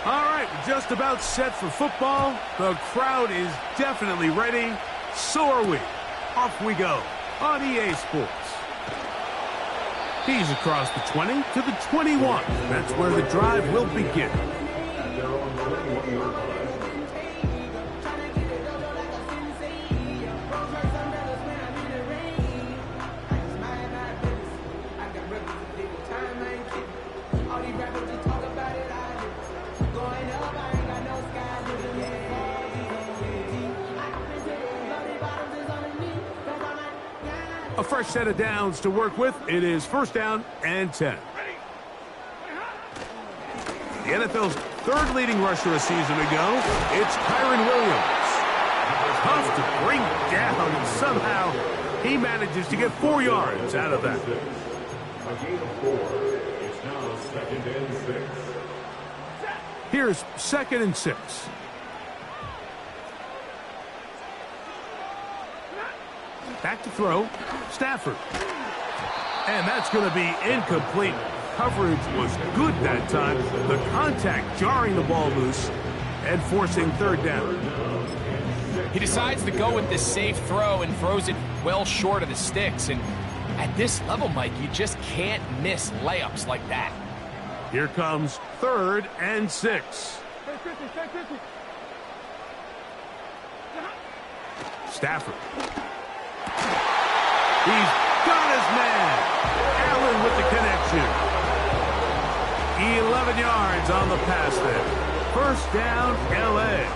All right, just about set for football. The crowd is definitely ready. So are we. Off we go on EA Sports. He's across the 20 to the 21. That's where the drive will begin. A fresh set of downs to work with. It is first down and 10. The NFL's third leading rusher a season ago, it's Kyren Williams. Tough to bring down, and somehow he manages to get 4 yards out of that. A gain of 4. It's now second and 6. Here's second and 6. Back to throw. Stafford. And that's going to be incomplete. Coverage was good that time. The contact jarring the ball loose and forcing third down. He decides to go with this safe throw and throws it well short of the sticks. And at this level, Mike, you just can't miss layups like that. Here comes third and 6. Stafford. He's got his man. Allen with the connection. 11 yards on the pass there. First down, L.A.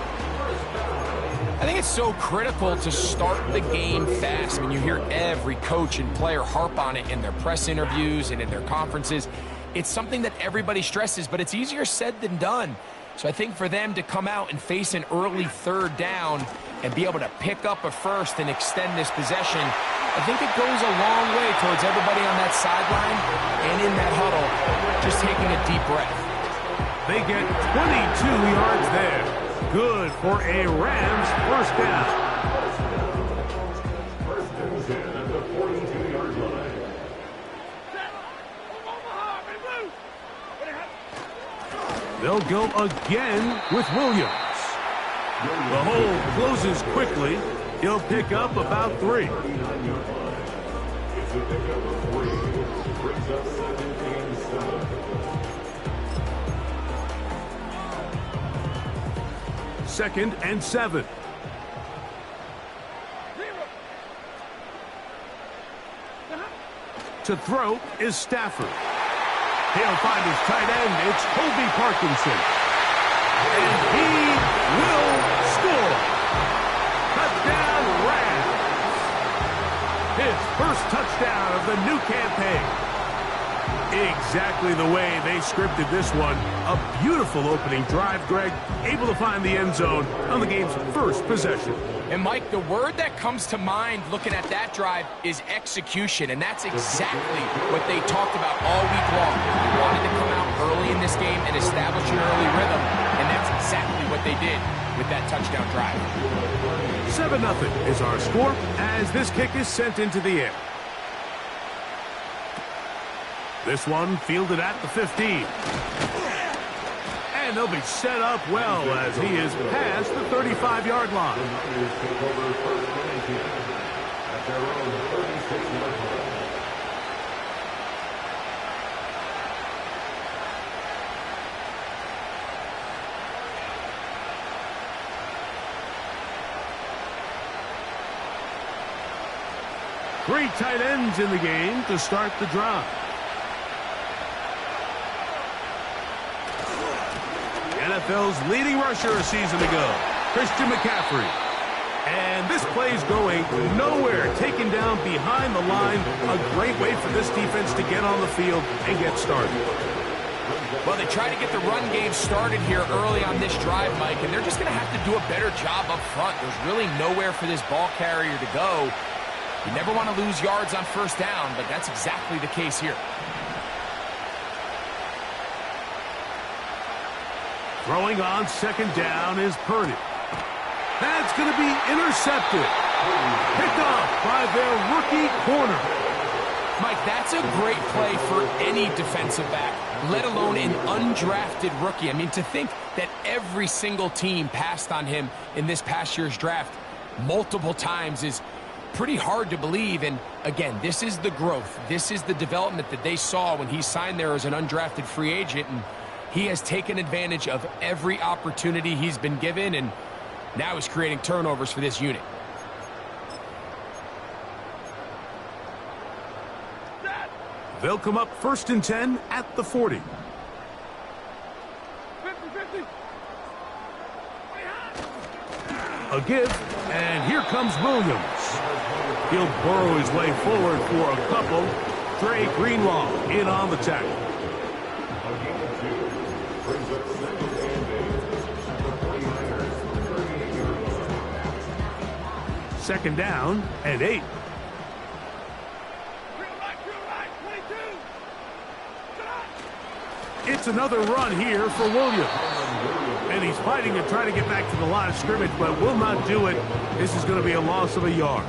I think it's so critical to start the game fast. When you hear every coach and player harp on it in their press interviews and in their conferences, it's something that everybody stresses, but it's easier said than done. So I think for them to come out and face an early third down and be able to pick up a first and extend this possession, I think it goes a long way towards everybody on that sideline and in that huddle just taking a deep breath. They get 22 yards there. Good for a Rams first down. First and 10 at the 42-yard line. They'll go again with Williams. The hole closes quickly. He'll pick up about 3. It's a pickup of 3. Brings up 17-7. Second and 7. To throw is Stafford. He'll find his tight end. It's Colby Parkinson. And he will score. Touchdown, Rams. His first touchdown of the new campaign. Exactly the way they scripted this one. A beautiful opening drive, Greg. Able to find the end zone on the game's first possession. And, Mike, the word that comes to mind looking at that drive is execution, and that's exactly what they talked about all week long. They wanted to come out early in this game and establish an early rhythm, and that's exactly what they did with that touchdown drive. 7-0 is our score as this kick is sent into the air. This one fielded at the 15. And they'll be set up well as he is past the 35-yard line. Three tight ends in the game to start the drive. NFL's leading rusher a season ago, Christian McCaffrey. And this play's going nowhere, taken down behind the line. A great way for this defense to get on the field and get started. Well, they try to get the run game started here early on this drive, Mike, and they're just going to have to do a better job up front. There's really nowhere for this ball carrier to go. You never want to lose yards on first down, but that's exactly the case here. Throwing on second down is Purdy. That's going to be intercepted. Picked off by their rookie corner. Mike, that's a great play for any defensive back, let alone an undrafted rookie. I mean, to think that every single team passed on him in this past year's draft multiple times is pretty hard to believe. And again, this is the growth. This is the development that they saw when he signed there as an undrafted free agent. And he has taken advantage of every opportunity he's been given, and now he's creating turnovers for this unit. They'll come up 1st and 10 at the 40. 50-50. A give, and here comes Williams. He'll burrow his way forward for a couple. Dre Greenlaw in on the tackle. Second down and 8. It's another run here for Williams. And he's fighting to try to get back to the line of scrimmage, but will not do it. This is going to be a loss of a yard.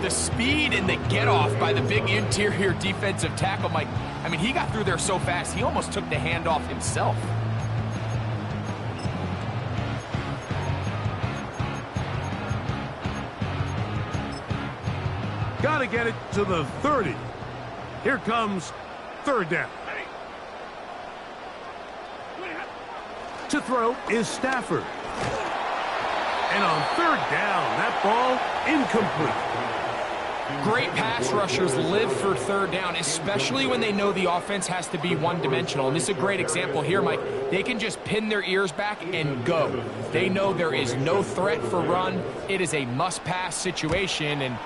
The speed and the get-off by the big interior defensive tackle, Mike. I mean, he got through there so fast, he almost took the handoff himself. Got to get it to the 30. Here comes 3rd down. To throw is Stafford. And on 3rd down, that ball incomplete. Great pass rushers live for 3rd down, especially when they know the offense has to be one-dimensional. And this is a great example here, Mike. They can just pin their ears back and go. They know there is no threat for run. It is a must-pass situation, and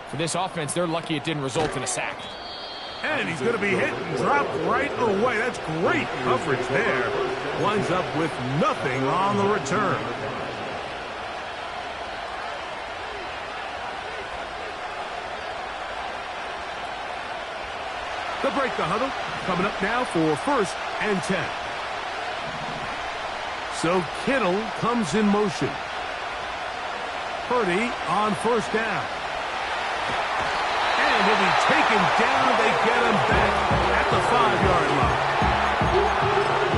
for this offense, they're lucky it didn't result in a sack. And he's going to be hit and dropped right away. That's great coverage there. Winds up with nothing on the return. They'll break the huddle. Coming up now for 1st and 10. So Kittle comes in motion. Purdy on 1st down. And he'll be taken down. They get him back at the 5-yard line.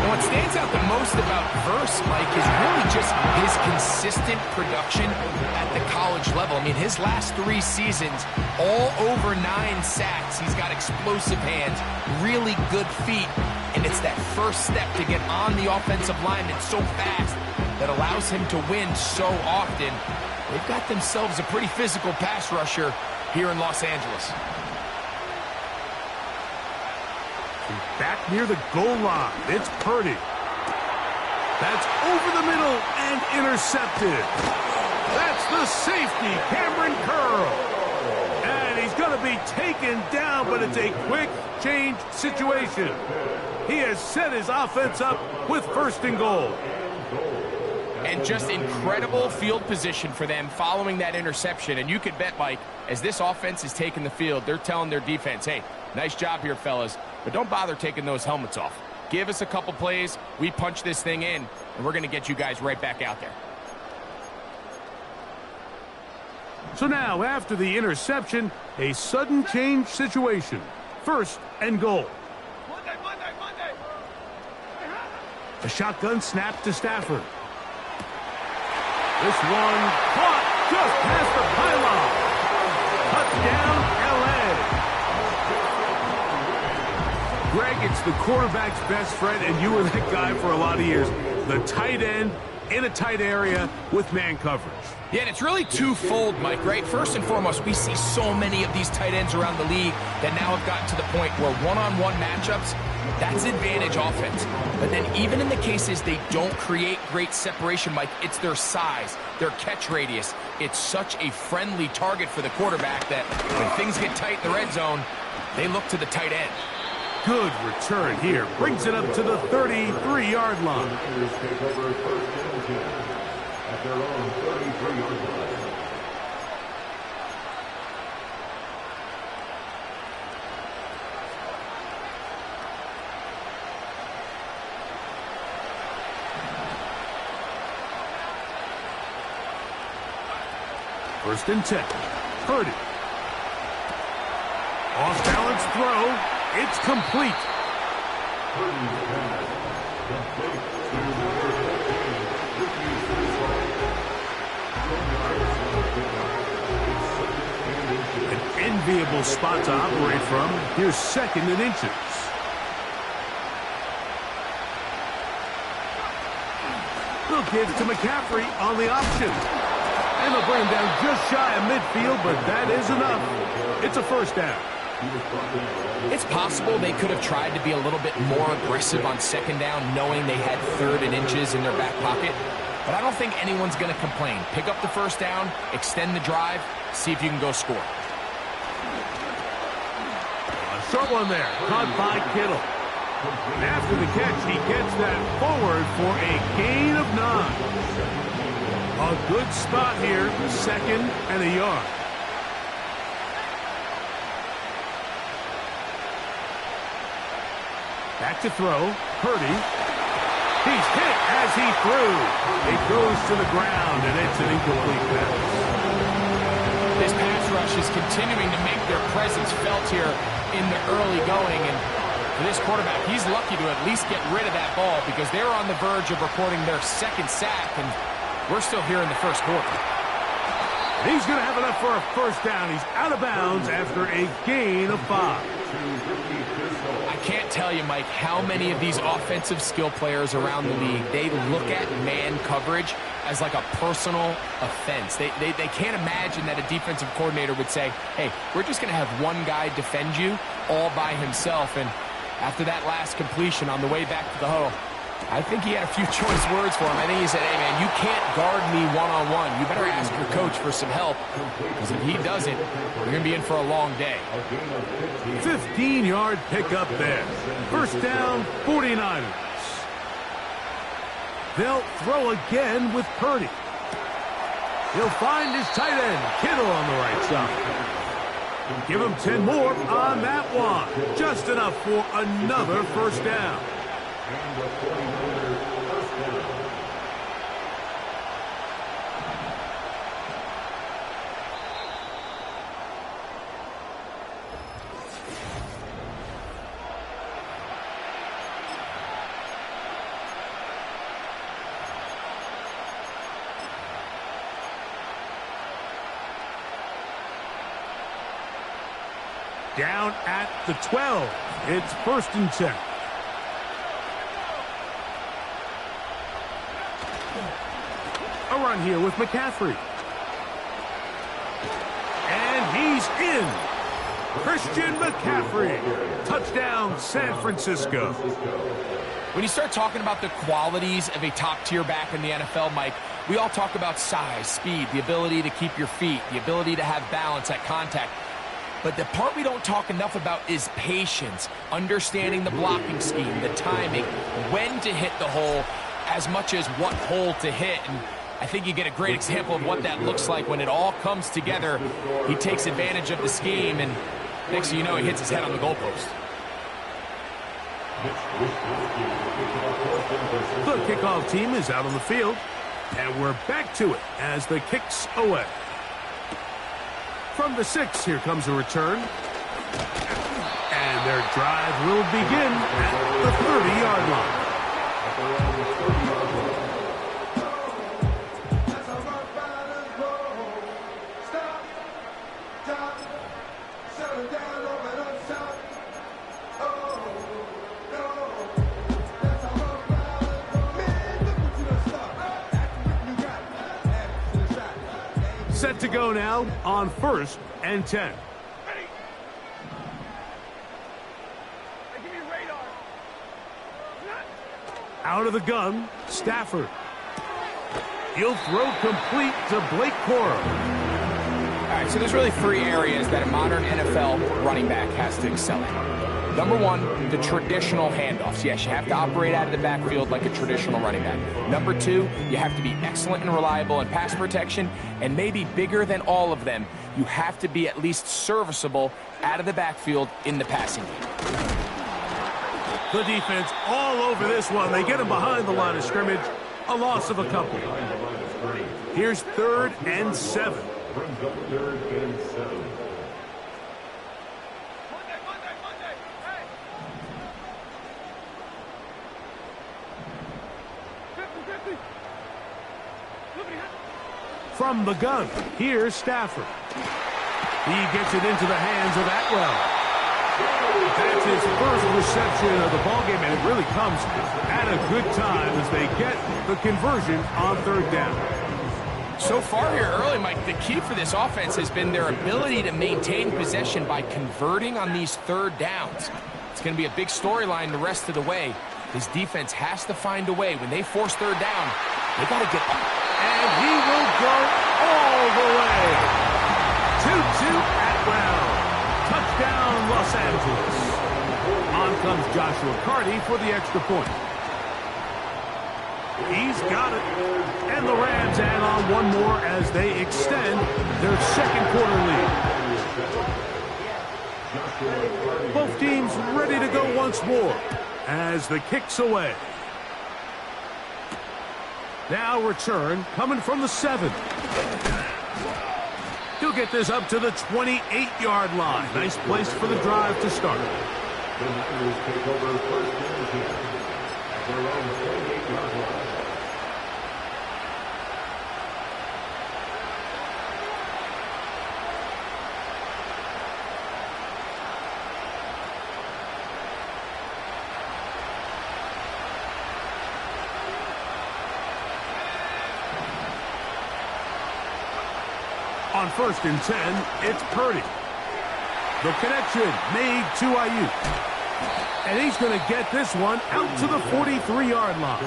And what stands out the most about Verse, Mike, is really just his consistent production at the college level. I mean, his last 3 seasons, all over 9 sacks. He's got explosive hands, really good feet, and it's that first step to get on the offensive lineman so fast that allows him to win so often. They've got themselves a pretty physical pass rusher here in Los Angeles. Back near the goal line, it's Purdy. That's over the middle and intercepted. That's the safety, Cameron Curl. And he's going to be taken down, but it's a quick change situation. He has set his offense up with 1st and goal. And just incredible field position for them following that interception. And you could bet, Mike, as this offense is taking the field, they're telling their defense, hey, nice job here, fellas, but don't bother taking those helmets off. Give us a couple plays, we punch this thing in, and we're going to get you guys right back out there. So now, after the interception, a sudden change situation. 1st and goal. Monday. A shotgun snap to Stafford. This one caught just past the pylon. Touchdown, L.A. Greg, it's the quarterback's best friend, and you were that guy for a lot of years. The tight end in a tight area with man coverage. Yeah, and it's really twofold, Mike, right? First and foremost, we see so many of these tight ends around the league that now have gotten to the point where one-on-one matchups, that's advantage offense. But then even in the cases they don't create great separation, Mike, it's their size, their catch radius. It's such a friendly target for the quarterback that when things get tight in the red zone, they look to the tight end. Good return here. Brings it up to the 33-yard line. At their own 33-yard line. First and 10. Purdy. Off-balance throw. It's complete. An enviable spot to operate from. Here's second and inches. They'll give to McCaffrey on the option. And they'll bring him down just shy of midfield, but that is enough. It's a first down. It's possible they could have tried to be a little bit more aggressive on second down, knowing they had third and inches in their back pocket. But I don't think anyone's going to complain. Pick up the first down, extend the drive, see if you can go score. A short one there, caught by Kittle. And after the catch, he gets that forward for a gain of 9. A good spot here, second and a yard. Back to throw. Purdy. He's hit as he threw. It goes to the ground, and it's an incomplete pass. This pass rush is continuing to make their presence felt here in the early going. And for this quarterback, he's lucky to at least get rid of that ball because they're on the verge of recording their second sack, and we're still here in the first quarter. He's going to have enough for a first down. He's out of bounds after a gain of 5. I can't tell you, Mike, how many of these offensive skill players around the league, they look at man coverage as like a personal offense. They can't imagine that a defensive coordinator would say, hey, we're just going to have one guy defend you all by himself. And after that last completion on the way back to the huddle, I think he had a few choice words for him. I think he said, hey, man, you can't guard me one-on-one. You better ask your coach for some help, because if he doesn't, you're going to be in for a long day. 15-yard pickup there. First down, 49ers. They'll throw again with Purdy. He'll find his tight end, Kittle, on the right side. Give him 10 more on that one. Just enough for another first down. And the 49ers first down. Down at the 12. It's first and 10. A run here with McCaffrey. And he's in. Christian McCaffrey. Touchdown, San Francisco. When you start talking about the qualities of a top-tier back in the NFL, Mike, we all talk about size, speed, the ability to keep your feet, the ability to have balance at contact. But the part we don't talk enough about is patience, understanding the blocking scheme, the timing, when to hit the hole, as much as what hole to hit. And I think you get a great example of what that looks like when it all comes together. He takes advantage of the scheme, and next thing you know, he hits his head on the goalpost. The kickoff team is out on the field, and we're back to it as the kick's away. From the 6, here comes a return. And their drive will begin at the 30-yard line. Set to go now on first and 10. Out of the gun, Stafford. He'll throw complete to Blake Corum. All right, so there's really 3 areas that a modern NFL running back has to excel in. Number 1, the traditional handoffs. Yes, you have to operate out of the backfield like a traditional running back. Number 2, you have to be excellent and reliable in pass protection, and maybe bigger than all of them, you have to be at least serviceable out of the backfield in the passing game. The defense all over this one. They get him behind the line of scrimmage. A loss of a couple. Here's 3rd and 7. brings up 3rd and 7. From the gun, here's Stafford. He gets it into the hands of Atwell. That's his first reception of the ballgame, and it really comes at a good time as they get the conversion on 3rd down. So far here early, Mike, the key for this offense has been their ability to maintain possession by converting on these 3rd downs. It's going to be a big storyline the rest of the way. This defense has to find a way. When they force 3rd down, they got to get up. And he will go all the way. 2-2 Atwell. Touchdown, Los Angeles. On comes Joshua Carty for the extra point. He's got it. And the Rams add on one more as they extend their 2nd quarter lead. Both teams ready to go once more as the kick's away. Now return coming from the 7. He'll get this up to the 28-yard line. Nice place for the drive to start. The Niners take over 1st and 10 at their own 28-yard line. On 1st and 10, it's Purdy. The connection made to Ayuk. And he's going to get this one out to the 43-yard line.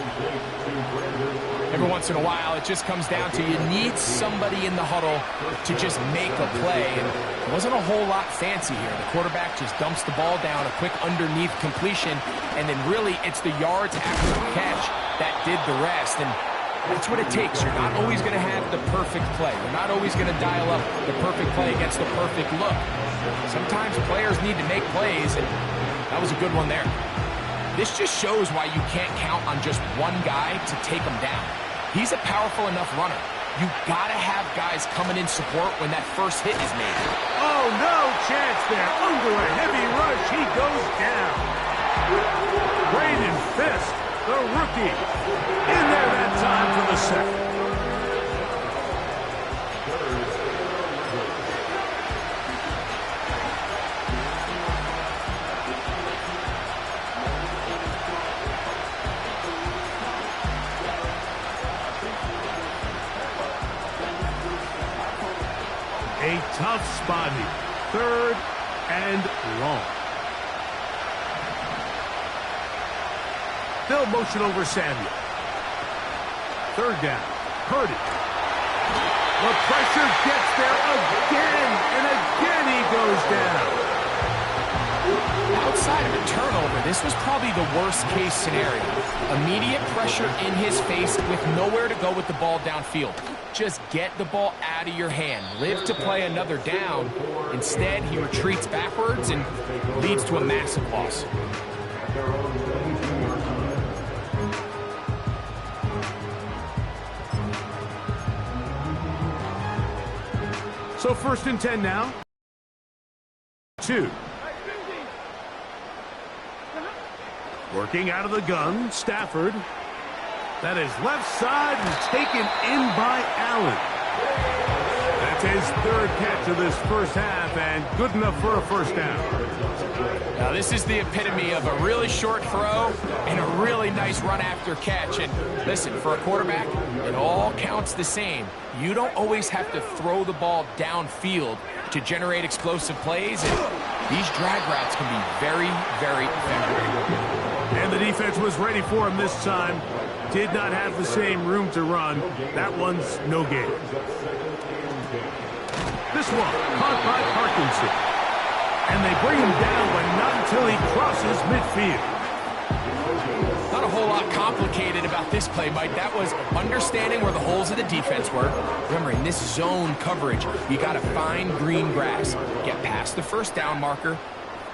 Every once in a while, it just comes down to you need somebody in the huddle to just make a play. And it wasn't a whole lot fancy here. The quarterback just dumps the ball down, a quick underneath completion, and then really it's the yards after the catch that did the rest. And that's what it takes. You're not always going to have the perfect play. You're not always going to dial up the perfect play against the perfect look. Sometimes players need to make plays, and that was a good one there. This just shows why you can't count on just one guy to take him down. He's a powerful enough runner. You got to have guys coming in support when that first hit is made. Oh, no chance there. Under a heavy rush, he goes down. Braden Fisk, the rookie, in there that time for the second. A tough spot here. 3rd and long. They'll motion over Samuel. 3rd down. Purdy. The pressure gets there again, and again he goes down. Outside of a turnover, this was probably the worst-case scenario. Immediate pressure in his face with nowhere to go with the ball downfield. Just get the ball out of your hand. Live to play another down. Instead, he retreats backwards and leads to a massive loss. So 1st and 10 now. 2. Working out of the gun, Stafford. That is left side and taken in by Allen. That's his 3rd catch of this first half and good enough for a 1st down. Now this is the epitome of a really short throw and a really nice run after catch. And listen, for a quarterback, it all counts the same. You don't always have to throw the ball downfield to generate explosive plays, and these drag routes can be very, very effective. And the defense was ready for him this time. Did not have the same room to run. That one's no gain. This one caught by Parkinson. And they bring him down, but not until he crosses midfield. Not a whole lot complicated about this play, Mike. That was understanding where the holes of the defense were. Remember, in this zone coverage, you got to find green grass. Get past the 1st down marker.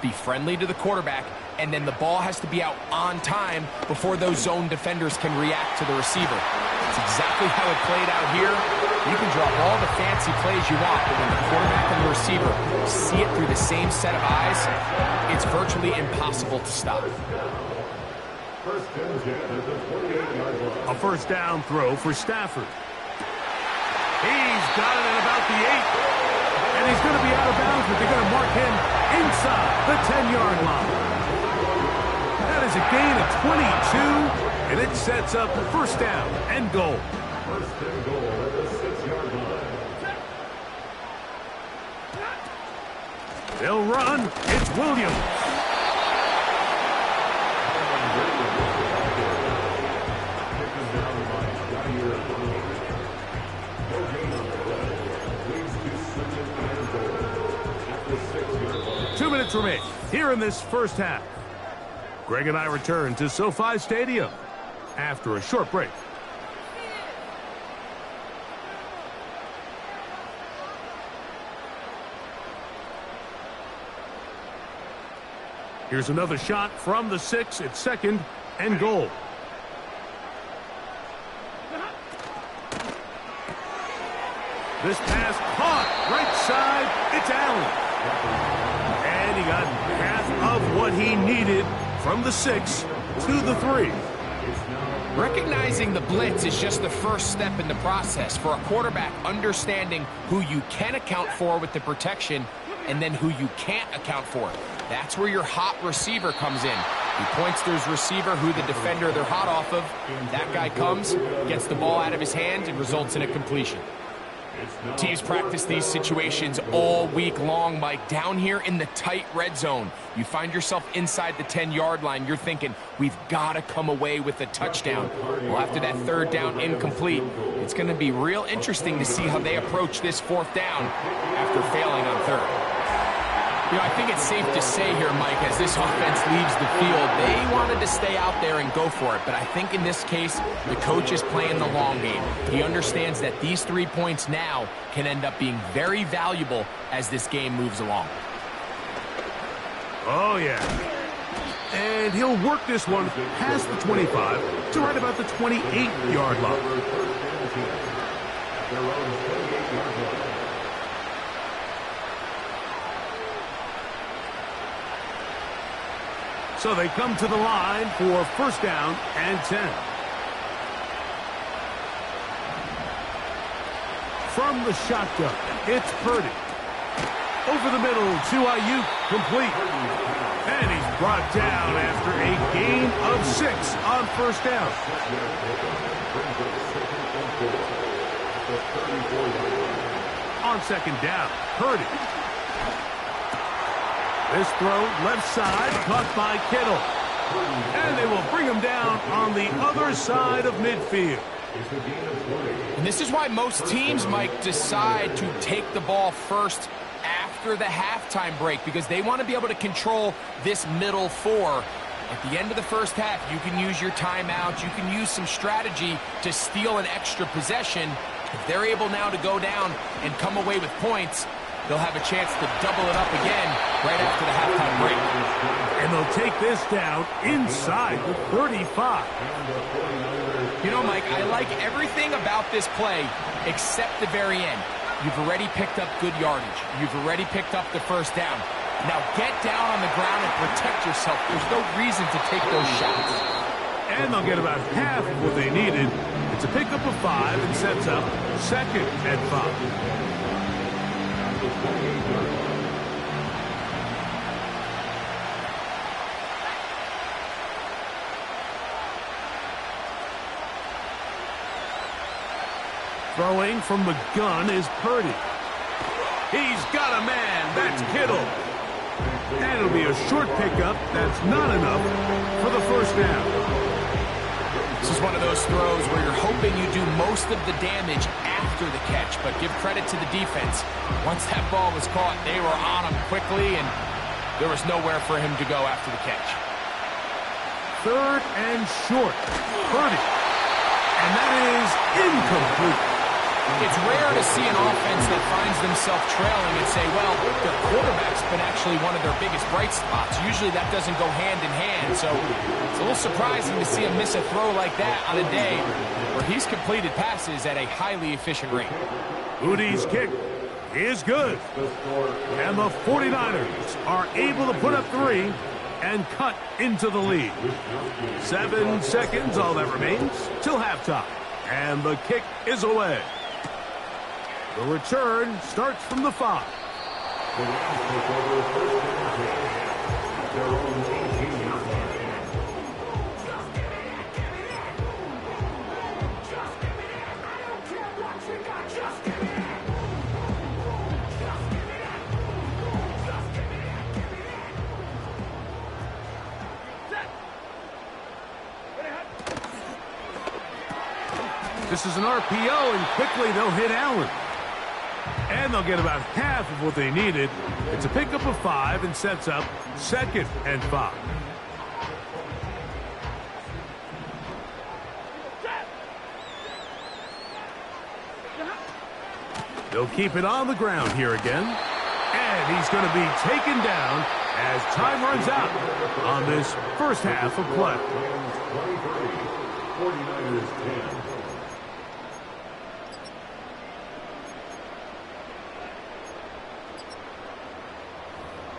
Be friendly to the quarterback, and then the ball has to be out on time before those zone defenders can react to the receiver. That's exactly how it played out here. You can draw all the fancy plays you want, but when the quarterback and the receiver see it through the same set of eyes, it's virtually impossible to stop. A first down throw for Stafford. He's got it at about the 8. And he's going to be out of bounds, but they're going to mark him inside the 10-yard line. That is a gain of 22, and it sets up first down and goal. First and goal at the 6-yard line. They'll run. It's Williams. Taken down by Jair Alexander. No gain on the play. Leads to second and goal at the 6-yard line. 2 minutes remain here in this first half. Greg and I return to SoFi Stadium after a short break. Here's another shot from the 6 at second and goal. This pass caught right side. It's Allen. And he got half of what he needed from the 6 to the 3. Recognizing the blitz is just the first step in the process for a quarterback, understanding who you can account for with the protection and then who you can't account for. That's where your hot receiver comes in. He points to his receiver, who the defender they're hot off of. That guy comes, gets the ball out of his hand, and results in a completion. Teams practice these situations all week long, Mike. Down here in the tight red zone, you find yourself inside the 10-yard line. You're thinking, we've got to come away with a touchdown. Well, after that third down incomplete, it's going to be real interesting to see how they approach this fourth down after failing on third. You know, I think it's safe to say here, Mike, as this offense leaves the field, they wanted to stay out there and go for it. But I think in this case, the coach is playing the long game. He understands that these 3 points now can end up being very valuable as this game moves along. Oh, yeah. And he'll work this one past the 25 to right about the 28-yard line. At their own 28-yard line. So they come to the line for first down and 10. From the shotgun, it's Purdy. Over the middle to Ayuk, complete. And he's brought down after a gain of 6 on first down. On second down, Purdy. This throw left side, caught by Kittle. And they will bring him down on the other side of midfield. And this is why most teams, Mike, decide to take the ball first after the halftime break, because they want to be able to control this middle 4. At the end of the first half, you can use your timeout. You can use some strategy to steal an extra possession. If they're able now to go down and come away with points, they'll have a chance to double it up again right after the halftime break. And they'll take this down inside the 35. You know, Mike, I like everything about this play except the very end. You've already picked up good yardage. You've already picked up the first down. Now get down on the ground and protect yourself. There's no reason to take those shots. And they'll get about half of what they needed. It's a pickup of 5 and sets up second and 5. Throwing from the gun is Purdy. He's got a man. That's Kittle. And it'll be a short pickup. That's not enough for the first down. This is one of those throws where you're hoping you do most of the damage after the catch, but give credit to the defense. Once that ball was caught, they were on him quickly, and there was nowhere for him to go after the catch. Third and short. Purdy. And that is incomplete. It's rare to see an offense that finds themselves trailing and say, well, their quarterback's been actually one of their biggest bright spots. Usually that doesn't go hand in hand, so it's a little surprising to see him miss a throw like that on a day where he's completed passes at a highly efficient rate. Udi's kick is good. And the 49ers are able to put up 3 and cut into the lead. 7 seconds, all that remains, till halftime. And the kick is away. The return starts from the 5. This is an RPO, and quickly they'll hit Allen. And they'll get about half of what they needed. It's a pickup of 5 and sets up 2nd and 5. They'll keep it on the ground here again. And he's going to be taken down as time runs out on this first half of play. 49ers 10.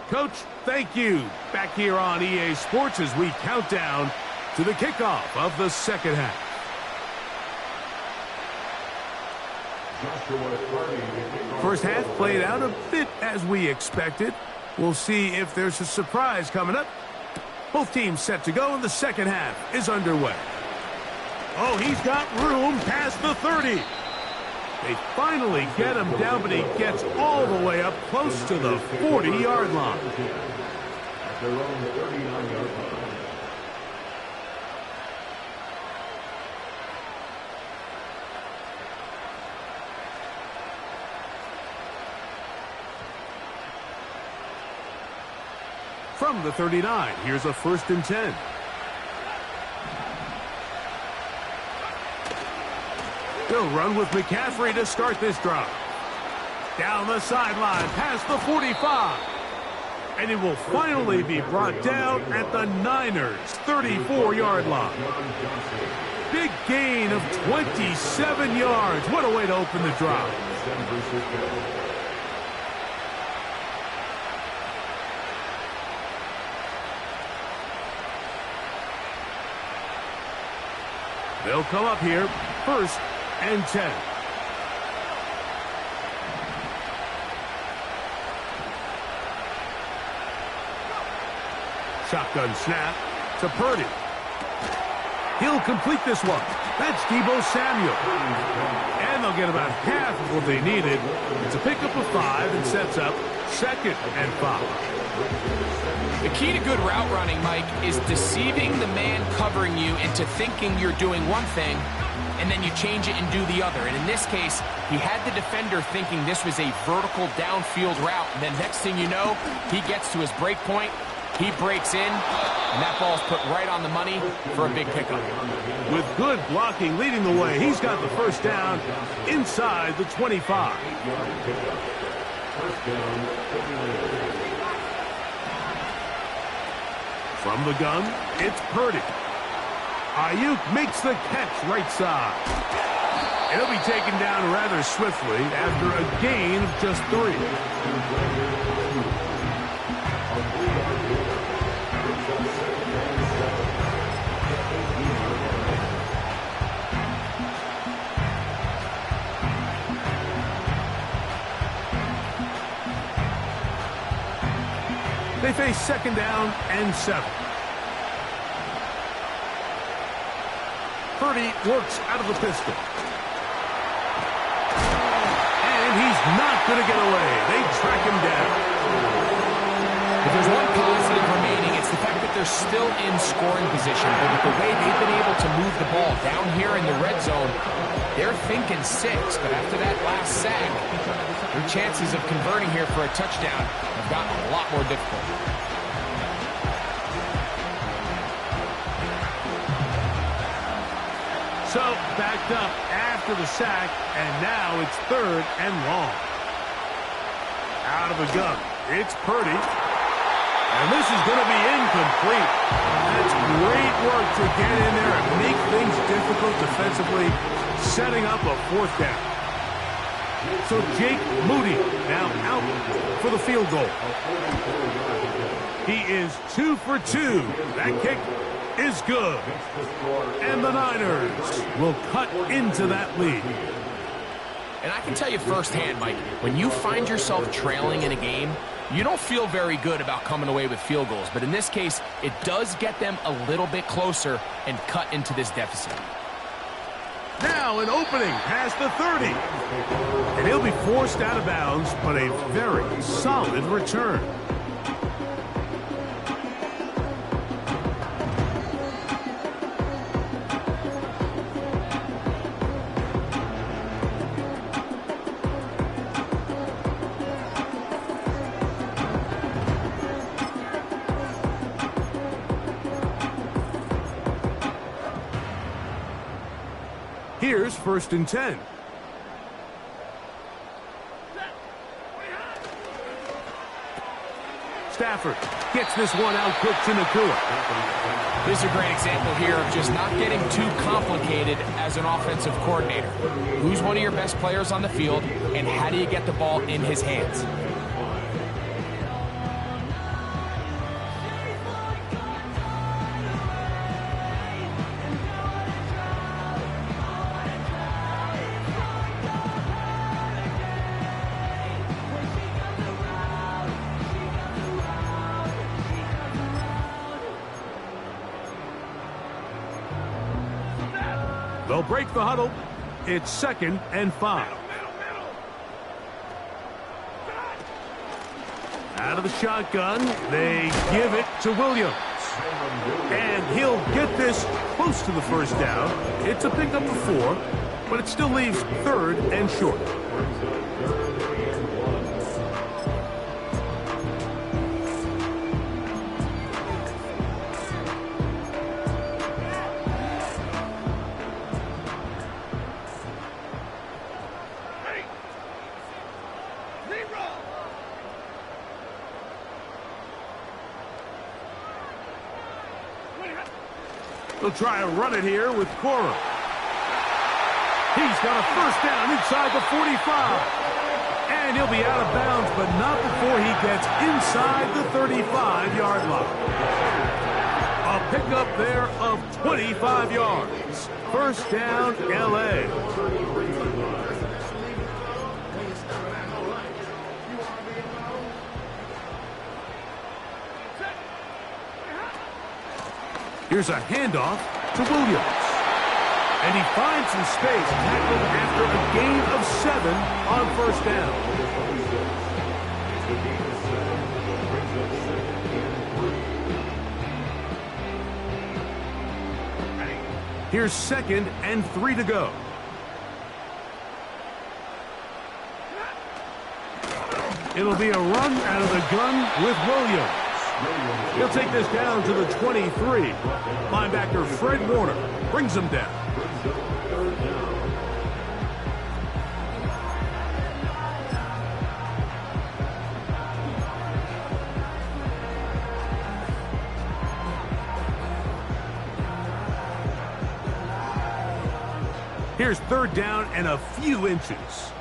Coach, thank you. Back here on EA Sports as we count down to the kickoff of the second half. First half played out a bit as we expected. We'll see if there's a surprise coming up. Both teams set to go, and the second half is underway. Oh, he's got room past the 30. They finally get him down, but he gets all the way up close to the 40-yard line. At their own 39-yard line. From the 39, here's a 1st and 10. They'll run with McCaffrey to start this drive. Down the sideline, past the 45. And it will finally be brought down at the Niners' 34-yard line. Big gain of 27 yards. What a way to open the drive. They'll come up here, 1st and 10. Shotgun snap to Purdy. He'll complete this one. That's Deebo Samuel. And they'll get about half of what they needed. It's a pickup of 5 and sets up 2nd and 5. The key to good route running, Mike, is deceiving the man covering you into thinking you're doing one thing, and then you change it and do the other. And in this case, he had the defender thinking this was a vertical downfield route, and then next thing you know, he gets to his break point, he breaks in, and that ball's put right on the money for a big pickup. With good blocking leading the way, he's got the first down inside the 25. From the gun, it's Purdy. Ayuk makes the catch right side. He'll be taken down rather swiftly after a gain of just 3. They face 2nd down and 7. Purdy works out of the pistol. And he's not going to get away. They track him down. If there's one positive remaining, it's the fact that they're still in scoring position. But with the way they've been able to move the ball down here in the red zone, they're thinking 6. But after that last sack, their chances of converting here for a touchdown have gotten a lot more difficult. So, backed up after the sack, and now it's 3rd and long. Out of the gun, it's Purdy. And this is going to be incomplete. That's great work to get in there and make things difficult defensively, setting up a 4th down. So Jake Moody now out for the field goal. He is 2 for 2. That kick is good. And the Niners will cut into that lead. And I can tell you firsthand, Mike, when you find yourself trailing in a game, you don't feel very good about coming away with field goals. But in this case, it does get them a little bit closer and cut into this deficit. Now an opening past the 30. And he'll be forced out of bounds, but a very solid return. Here's 1st and 10. Stafford gets this one out quick to Nakua. This is a great example here of just not getting too complicated as an offensive coordinator. Who's one of your best players on the field, and how do you get the ball in his hands? They'll break the huddle. It's 2nd and 5. Out of the shotgun, they give it to Williams. And he'll get this close to the 1st down. It's a pickup of 4, but it still leaves 3rd and short. They'll try to run it here with Cora. He's got a 1st down inside the 45. And he'll be out of bounds, but not before he gets inside the 35-yard line. A pickup there of 25 yards. 1st down, L.A. Here's a handoff to Williams. And he finds some space, tackled after a gain of 7 on 1st down. Here's 2nd and 3 to go. It'll be a run out of the gun with Williams. He'll take this down to the 23. Linebacker Fred Warner brings him down. Here's 3rd down and a few inches.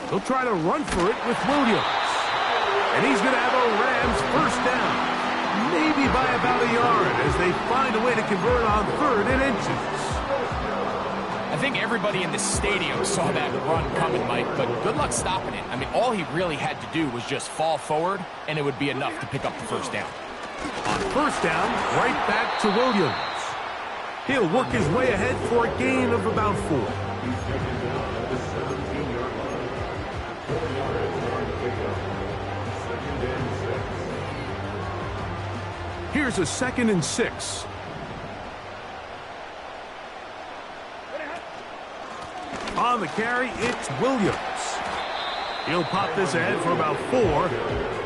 He'll try to run for it with Williams. And he's going to have a Rams 1st down. Maybe by about a yard as they find a way to convert on 3rd and inches. I think everybody in the stadium saw that run coming, Mike, but good luck stopping it. I mean, all he really had to do was just fall forward, and it would be enough to pick up the 1st down. On 1st down, right back to Williams. He'll work his way ahead for a gain of about 4. Here's a 2nd and 6. On the carry, it's Williams. He'll pop this ahead for about 4,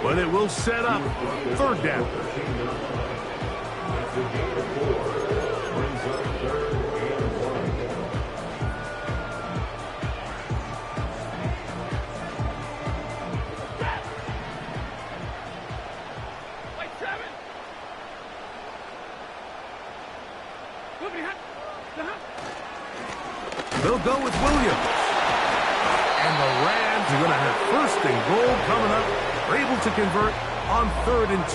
but it will set up 3rd down. That's a gain of 4. Brings up 3rd and 1. They'll go with Williams. And the Rams are going to have 1st and goal coming up. They're able to convert on 3rd and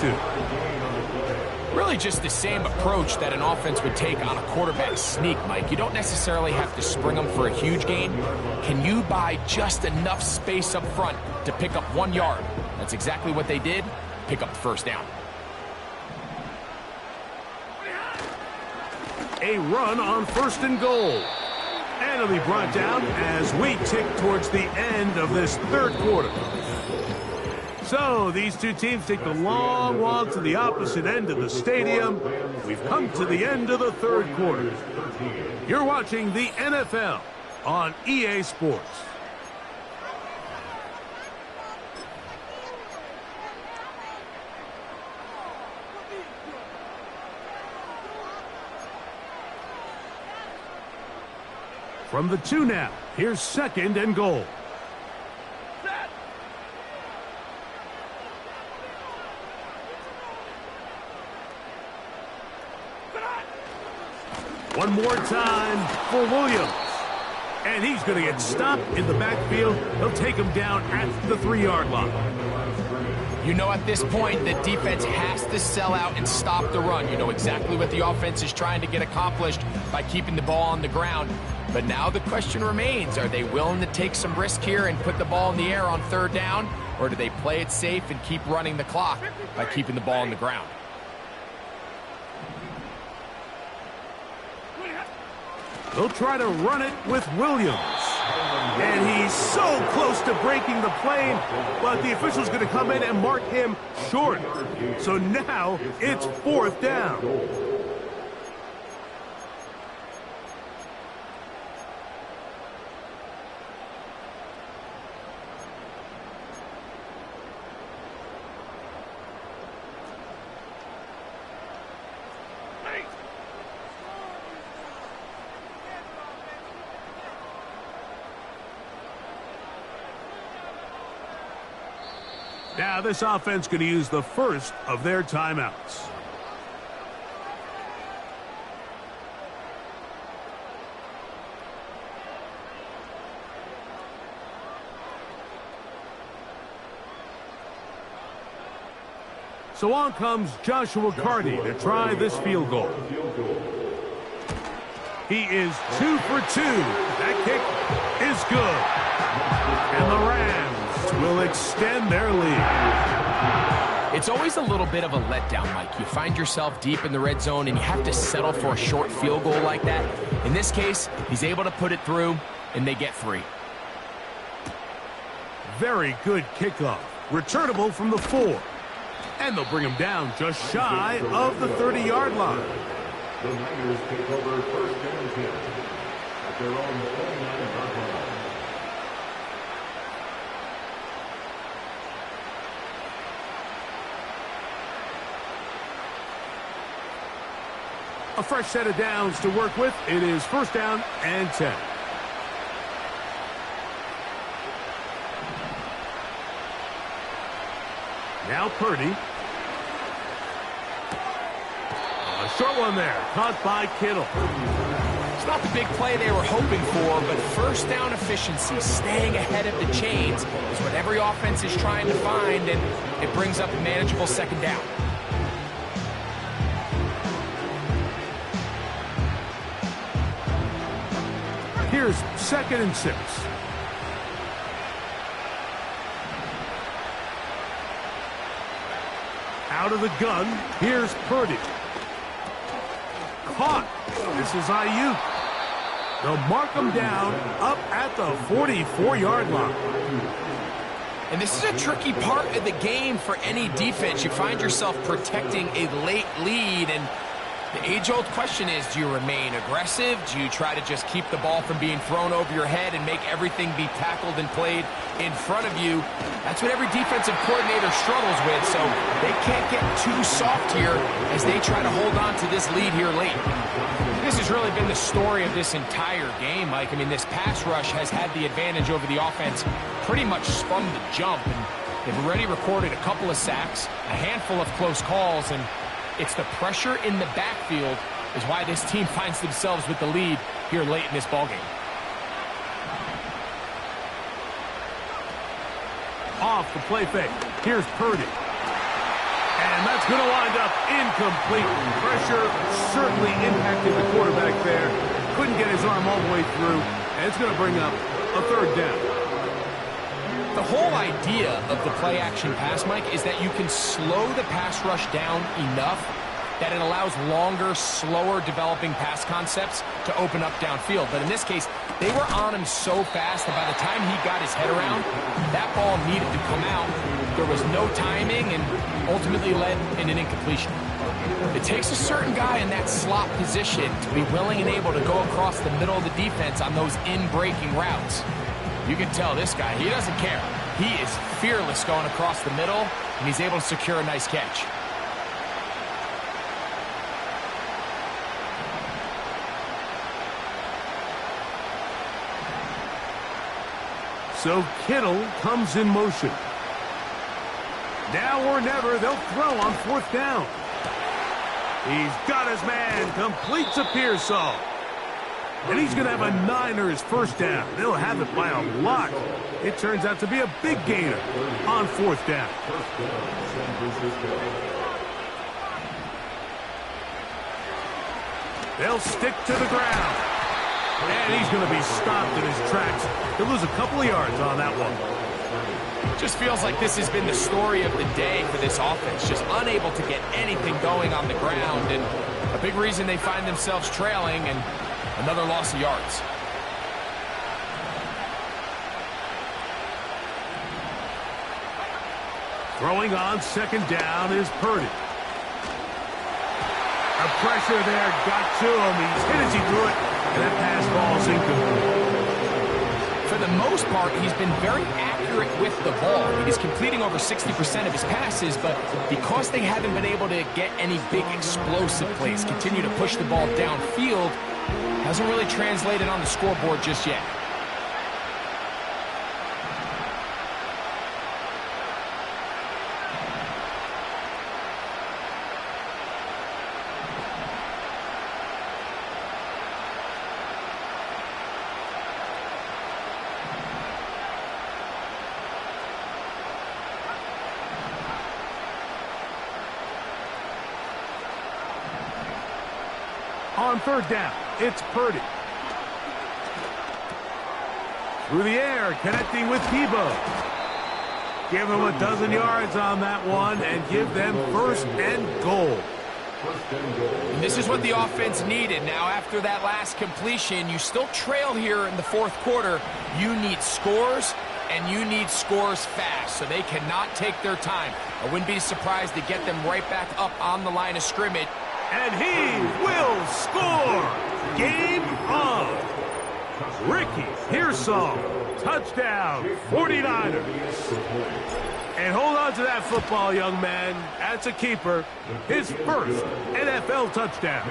2. Really just the same approach that an offense would take on a quarterback sneak, Mike. You don't necessarily have to spring them for a huge gain. Can you buy just enough space up front to pick up 1 yard? That's exactly what they did. Pick up the 1st down. A run on 1st and goal. And it'll be brought down as we tick towards the end of this 3rd quarter. So these two teams take the long walk to the opposite end of the stadium. We've come to the end of the 3rd quarter. You're watching the NFL on EA Sports. From the 2 now, here's 2nd and goal. One more time for Williams. And he's going to get stopped in the backfield. They'll take him down at the 3-yard line. You know at this point the defense has to sell out and stop the run. You know exactly what the offense is trying to get accomplished by keeping the ball on the ground. But now the question remains, are they willing to take some risk here and put the ball in the air on 3rd down? Or do they play it safe and keep running the clock by keeping the ball on the ground? They'll try to run it with Williams. And he's so close to breaking the plane, but the official's going to come in and mark him short. So now it's 4th down. Now this offense going to use the 1st of their timeouts. So on comes Joshua Carty to try this field goal. He is 2 for 2. That kick is good. And the Rams will extend their lead. It's always a little bit of a letdown, Mike. You find yourself deep in the red zone and you have to settle for a short field goal like that. In this case, he's able to put it through and they get 3. Very good kickoff. Returnable from the 4. And they'll bring him down just shy of the 30-yard line. The Niners take over 1st and 10 at their own 29-yard line. A fresh set of downs to work with. It is 1st down and 10. Now Purdy. A short one there. Caught by Kittle. It's not the big play they were hoping for, but 1st down efficiency, staying ahead of the chains, is what every offense is trying to find, and it brings up a manageable 2nd down. Here's 2nd and 6. Out of the gun, here's Purdy. Caught. This is Ayuk. They'll mark him down up at the 44-yard line. And this is a tricky part of the game for any defense. You find yourself protecting a late lead, and The age-old question is, do you remain aggressive? Do you try to just keep the ball from being thrown over your head and make everything be tackled and played in front of you? That's what every defensive coordinator struggles with, so they can't get too soft here as they try to hold on to this lead here late. This has really been the story of this entire game, Mike. I mean, this pass rush has had the advantage over the offense pretty much from the jump, and they've already recorded a couple of sacks, a handful of close calls, and it's the pressure in the backfield is why this team finds themselves with the lead here late in this ballgame. Off the play fake. Here's Purdy. And that's going to wind up incomplete. Pressure certainly impacted the quarterback there. Couldn't get his arm all the way through. And it's going to bring up a third down. The whole idea of the play-action pass, Mike, is that you can slow the pass rush down enough that it allows longer, slower developing pass concepts to open up downfield. But in this case, they were on him so fast that by the time he got his head around, that ball needed to come out. There was no timing and ultimately led in an incompletion. It takes a certain guy in that slot position to be willing and able to go across the middle of the defense on those in-breaking routes. You can tell this guy, he doesn't care. He is fearless going across the middle, and he's able to secure a nice catch. So Kittle comes in motion. Now or never, they'll throw on fourth down. He's got his man, completes a Pearsall. And he's going to have a Niners first down. They'll have it by a lot. It turns out to be a big gainer on fourth down. They'll stick to the ground. And he's going to be stopped in his tracks. He'll lose a couple of yards on that one. Just feels like this has been the story of the day for this offense. Just unable to get anything going on the ground. And a big reason they find themselves trailing and another loss of yards. Throwing on second down is Purdy. The pressure there got to him. He's hit as he threw it, and that pass ball's incomplete. For the most part, he's been very accurate with the ball. He's completing over 60% of his passes, but because they haven't been able to get any big explosive plays, continue to push the ball downfield, hasn't really translated on the scoreboard just yet. On third down, it's Purdy. Through the air, connecting with Tebow. Give him a dozen yards on that one and give them first and goal. And this is what the offense needed. Now, after that last completion, you still trail here in the fourth quarter. You need scores, and you need scores fast, so they cannot take their time. I wouldn't be surprised to get them right back up on the line of scrimmage. And he will score! Game on! Ricky Pearsall, touchdown, 49ers. And hold on to that football, young man. That's a keeper. His first NFL touchdown.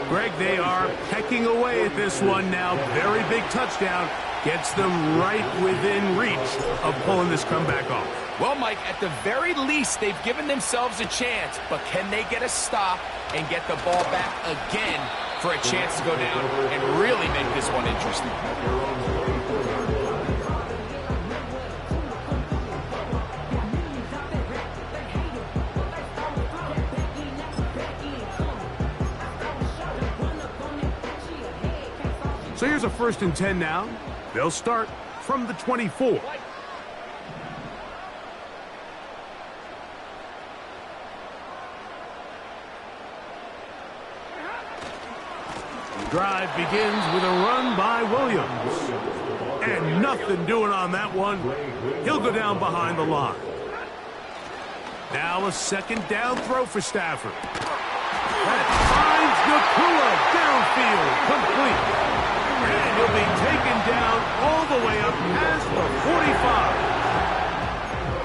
Greg, they are pecking away at this one now. Very big touchdown. Gets them right within reach of pulling this comeback off. Well, Mike, at the very least, they've given themselves a chance, but can they get a stop and get the ball back again for a chance to go down and really make this one interesting? So here's a 1st and 10 now. They'll start from the 24. Drive begins with a run by Williams. And nothing doing on that one. He'll go down behind the line. Now a second down throw for Stafford. That finds Nacua downfield, complete. And he'll be taken down all the way up past the 45.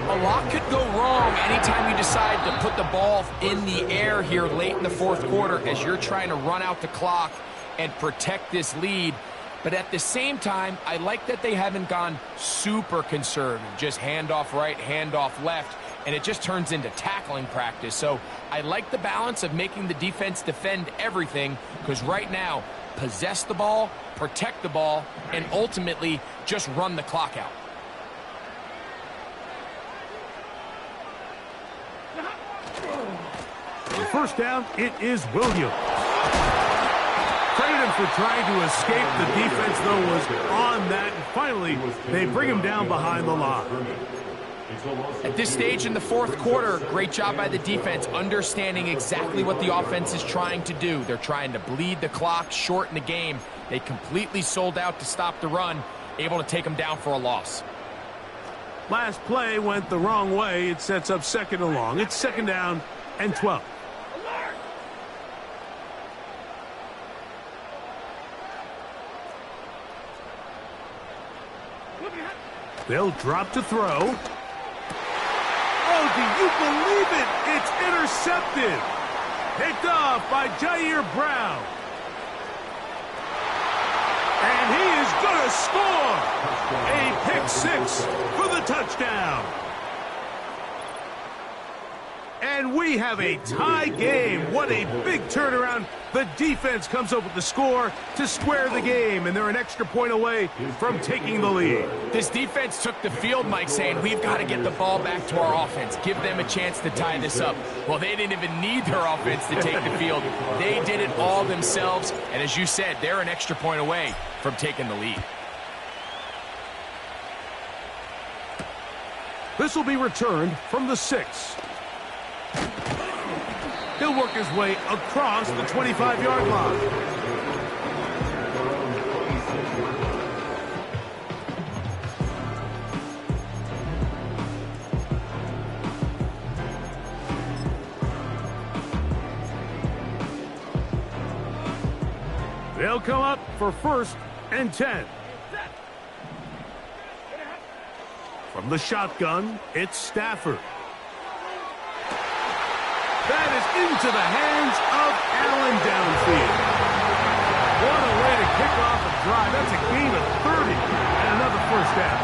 A lot could go wrong anytime you decide to put the ball in the air here late in the fourth quarter as you're trying to run out the clock and protect this lead. But at the same time, I like that they haven't gone super conservative, just handoff right, handoff left, and it just turns into tackling practice. So I like the balance of making the defense defend everything, because right now, possess the ball, protect the ball, and ultimately just run the clock out. On first down, it is Williams. Credit him for trying to escape. The defense, though, was on that. And finally, they bring him down behind the line. At this stage in the fourth quarter, great job by the defense, understanding exactly what the offense is trying to do. They're trying to bleed the clock, shorten the game. They completely sold out to stop the run, able to take them down for a loss. Last play went the wrong way. It sets up second and long. It's second down and 12. They'll drop to throw. Oh, do you believe it? It's intercepted. Picked off by Jair Brown. And he is going to score. A pick six for the touchdown. And we have a tie game. What a big turnaround. The defense comes up with the score to square the game, and they're an extra point away from taking the lead. This defense took the field, Mike, saying, we've got to get the ball back to our offense. Give them a chance to tie this up. Well, they didn't even need their offense to take the field. They did it all themselves, and as you said, they're an extra point away from taking the lead. This will be returned from the 6. He'll work his way across the 25-yard line. They'll come up for first and 10. From the shotgun, it's Stafford. That is into the hands of Allen downfield. What a way to kick off a drive. That's a gain of 30 and another first down.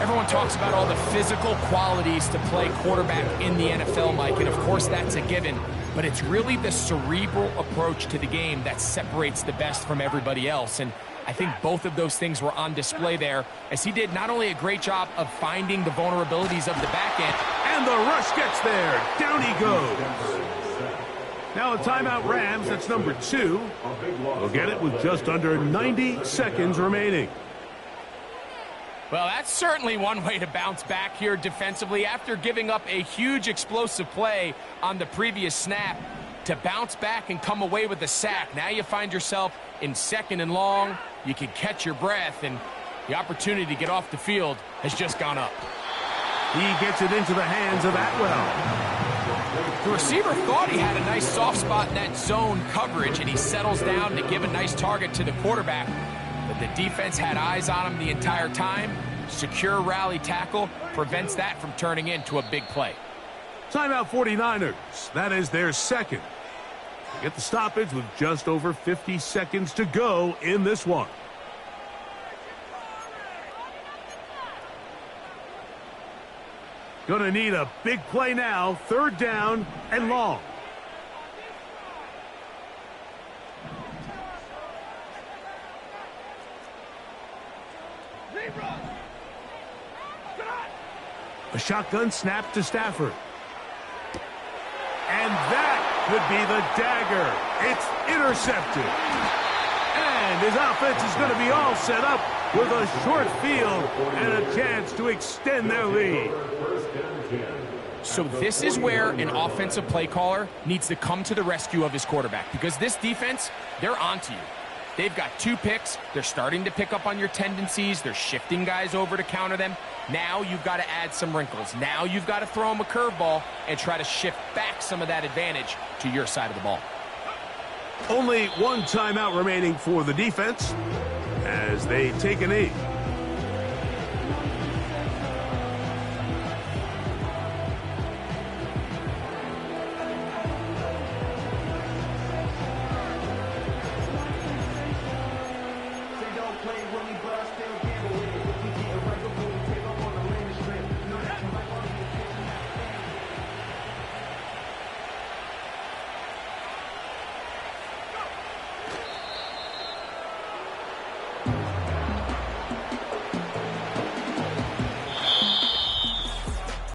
Everyone talks about all the physical qualities to play quarterback in the NFL, Mike, and of course that's a given. But it's really the cerebral approach to the game that separates the best from everybody else. And I think both of those things were on display there, as he did not only a great job of finding the vulnerabilities of the back end. And the rush gets there. Down he goes. Now a timeout Rams. That's number 2. We'll get it with just under 90 seconds remaining. Well, that's certainly one way to bounce back here defensively after giving up a huge explosive play on the previous snap. To bounce back and come away with a sack. Now you find yourself in second and long. You can catch your breath, and the opportunity to get off the field has just gone up. He gets it into the hands of Atwell. The receiver thought he had a nice soft spot in that zone coverage, and he settles down to give a nice target to the quarterback. But the defense had eyes on him the entire time. Secure rally tackle prevents that from turning into a big play. Timeout 49ers. That is their second. They get the stoppage with just over 50 seconds to go in this one. Gonna need a big play now. Third down and long. A shotgun snap to Stafford. And that could be the dagger. It's intercepted. And his offense is going to be all set up with a short field and a chance to extend their lead. So this is where an offensive play caller needs to come to the rescue of his quarterback, because this defense, they're onto you. They've got 2 picks. They're starting to pick up on your tendencies. They're shifting guys over to counter them. Now you've got to add some wrinkles. Now you've got to throw them a curveball and try to shift back some of that advantage to your side of the ball. Only one timeout remaining for the defense as they take a knee.